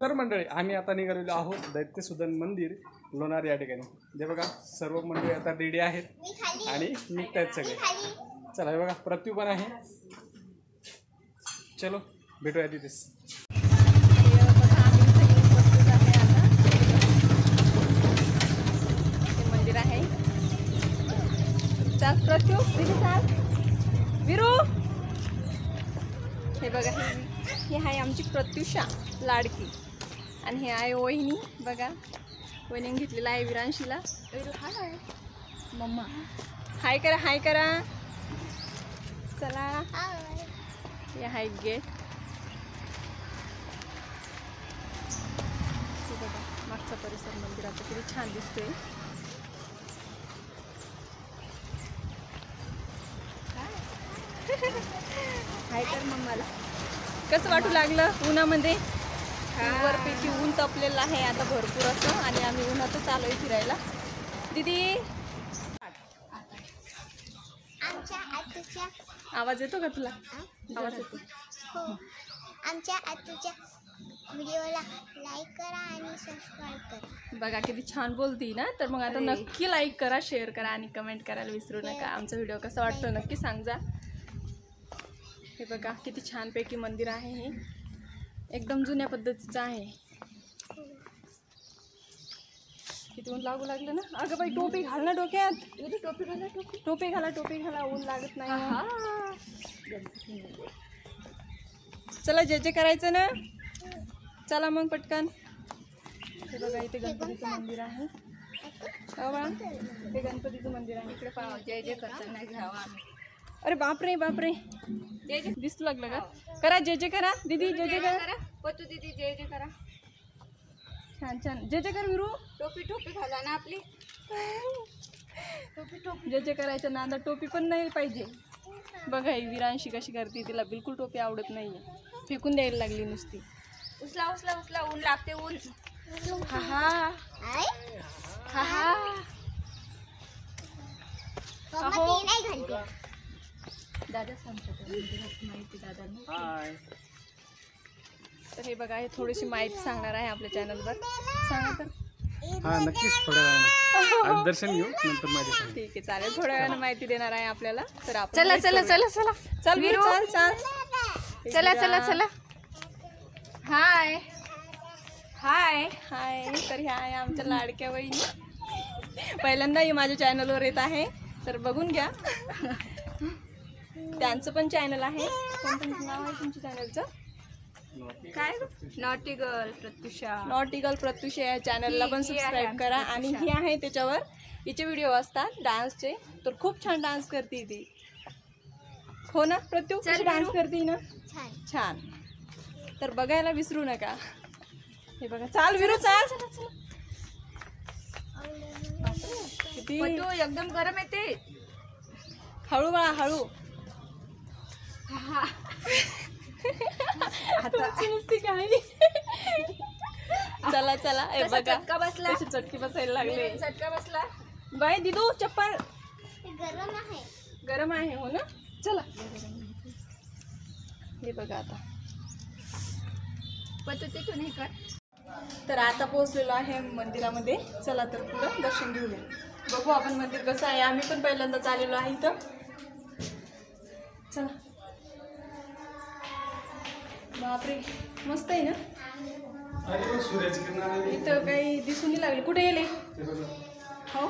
तर मंडळी आम्ही आता निघालेलो आहोत दैत्यसुदन मंदिर लोणार या ठिकाणी. जे बघा सर्व मंडळी आता रेडी आहेत आणि निघतायत सगळे. चला हे बघा पृथ्वी पण आहे. चलो भेटूया तिथेच. मंदिर आहे. चाल पृथ्वी चाल विरू. हे बघा ही आहे आमची प्रत्युषा लाडकी आणि हे आहे वहिनी. बघा वहिनीने घेतलेला आहे विरांशीला. हाय मम्मा हाय करा हाय करा. चला हे आहे गेट. बघा मागचा परिसर मंदिराचा किती छान दिसतोय. हाय कर मम्माला. कसं वाटू लागलं उन्हामध्ये? वरपैकी ऊन तपलेलं आहे आता भरपूर असं आणि आम्ही उन्हातच आलोय फिरायला. दीदी आवाज येतो का तुला? आवाज येतो. आमच्या आजच्या व्हिडिओला लाईक करा आणि सबस्क्राईब करा. बघा किती छान बोलती ना. तर मग आता नक्की लाईक करा, शेअर करा आणि कमेंट करायला विसरू नका. आमचा व्हिडिओ कसा वाटतो नक्की सांगा. हे बघा किती छानपैकी मंदिर आहे. हे एकदम जुन्या पद्धतीचं आहे. किती ऊन लागू लागलं ना. अगं बाई टोपी घाल ना डोक्यात. टोपी घाला टोपी घाला टोपी घाला. ऊन लागत नाही. चला जे जे करायचं ना. चला मग पटकन. हे बघा इथे गणपतीचं मंदिर आहे. हे गणपतीचं मंदिर आहे. इकडे पाहा जय जय करताना घ्यावा. अरे बापरे बापरे जय जय दिसू लागलं का? करा जय जय करा दीदी. जय जय करा पतू दीदी. जय जय करा. छान छान जय जय कर विरू. टोपी टोपी घाला ना आपली. टोपी टोपी जय जय करायच्या नांदा टोपी पण नाही पाहिजे. बघा ही विरांशी कशी करते. तिला बिलकुल टोपी आवडत नाहीये. फेकून द्यायला लागली नुसती. उचला उचला उचला. ऊन लागते ऊन. हा हा हा हा. दादा सांगतात माहिती दादांना. हाय. तर हे बघा हे थोडीशी माहिती सांगणार आहे आपल्या चॅनलवर. सांगा तर. हा नक्कीच थोड्या वेळानं आज दर्शन घेऊ नंतर माहिती सांगू. ठीक आहे चालेल. थोड्या वेळानं माहिती देणार आहे आपल्याला. तर आपण चला चला चला चला. चल विरू चल चल. चला चला चला. हाय हाय हाय. तर ह्या आहे आमच्या लाडक्या वहिनी. पहिल्यांदा ही माझ्या चॅनलवर येत आहे तर बघून घ्या. त्यांचं पण चॅनल आहे. कोणतं नाव आहे तुमच्या चॅनलचं? काय? Naughty girl Pratyusha. Naughty girl Pratyusha या चॅनलला पण सबस्क्राईब करा. आणि ही आहे त्याच्यावर हिचे व्हिडिओ असतात डान्सचे. तर खूप छान डान्स करते ती. हो ना प्रत्यू? कशी डान्स करते ना. छान. तर बघायला विसरू नका. हे बघा चाल विरू चाल. किती एकदम गरम येते. हळू बाळा हळू. चला चला. हे बघा चटका बसला. चटकी बसायला लागले. चटका बसला. बाय दिदू चप्पल गरम आहे. गरम आहे हो ना. चला हे बघा आता तिथून हे कर. तर आता पोहोचलेलो आहे मंदिरामध्ये. चला तर पुढं दर्शन घेऊया. बघू आपण मंदिर कसं आहे. आम्ही पण पहिल्यांदाच आलेलो आहे इथं. चला. बापरे मस्त आहे ना. इथं काही दिसून नाही लागले. कुठे गेले? हो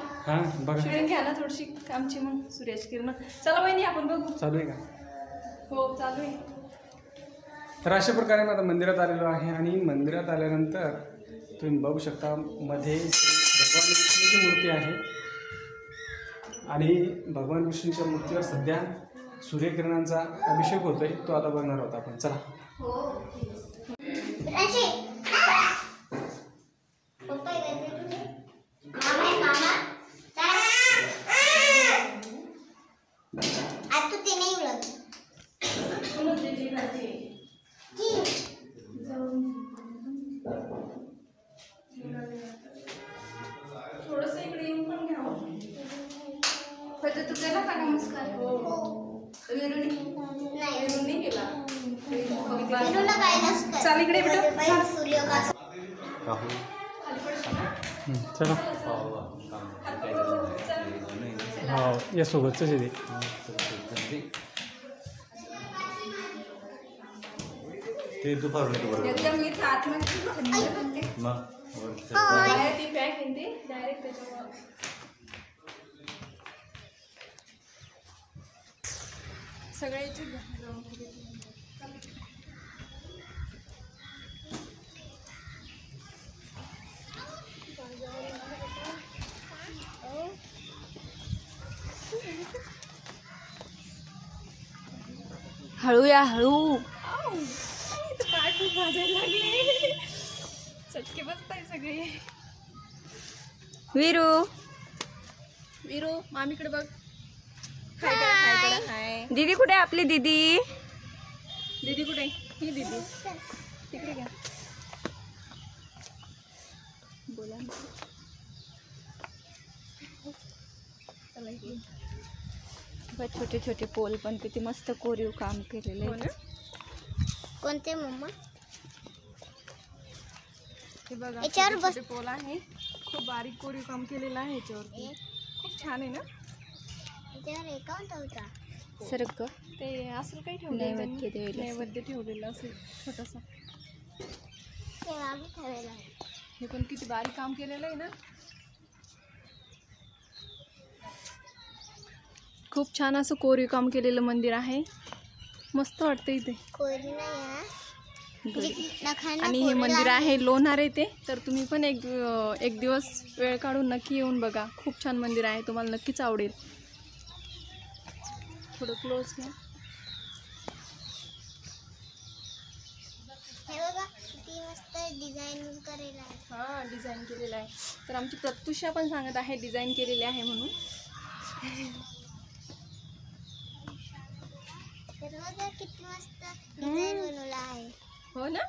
शिरण घ्या ना थोडीशी आमची मग सूर्याची किरण. चला वहिनी आपण बघू. चालू आहे का? हो चालू आहे. तर अशा प्रकारे मी आता मंदिरात आलेलो आहे. आणि मंदिरात आल्यानंतर तुम्ही बघू शकता मध्ये भगवान विष्णूची मूर्ती आहे. आणि भगवान विष्णूच्या मूर्तीवर सध्या सूर्यकिरणांचा अभिषेक होतोय. तो आता बघणार होता आपण. चला. थोडस इकडे येऊन पण घ्या. तू केला का नमस्कार? हो. विरुनी केला. चाल इकडे बेटा. चला हो या सोबतच आहे ते दुपारून एकदम मी आतमध्ये ती पॅक हिंदी डायरेक्ट त्याच्यावर सगळ्याची हळू या हळू काय खूप वाजायला लागले चटके बसताय सगळे वीरू वीरू मामीकडे बघ हाय करा हाय करा हाय दीदी कुठे आहे आपली दीदी दीदी कुठे आहे ही दीदी तिकडे घ्या बोला चला इकडे छोटे छोटे पोल पण किती मस्त कोरीव काम केलेले कोणते मम्मा हे बघा याच्यावर बस छोटे पोल आहे खूप बारीक कोरीव काम केलेलं आहे याच्यावरती खूप छान आहे ना याच्यावर एकाउंट होता सरक ते असं काही ठेवलं नैवेद्य ठेवलेलं असेल छोटंसं ते आम्ही ठेवलेलं आहे हे पण किती बारीक काम केलेलं आहे ना खूप छान असं कोरीव काम केलेलं मंदिर आहे मस्त वाटतं इथे कोरी नाही आणि हे मंदिर आहे लोणार येते तर तुम्ही पण एक दिवस वेळ काढून नक्की येऊन बघा खूप छान मंदिर आहे तुम्हाला नक्कीच आवडेल थोडं क्लोज घ्या हे बघा किती मस्त डिझाइन केलेलं आहे हां डिझाईन केलेलं आहे तर आमची प्रत्युषा पण सांगत आहे डिझाईन केलेले आहे म्हणून तर बघा किती मस्त डिझाइन बनवला आहे हो ना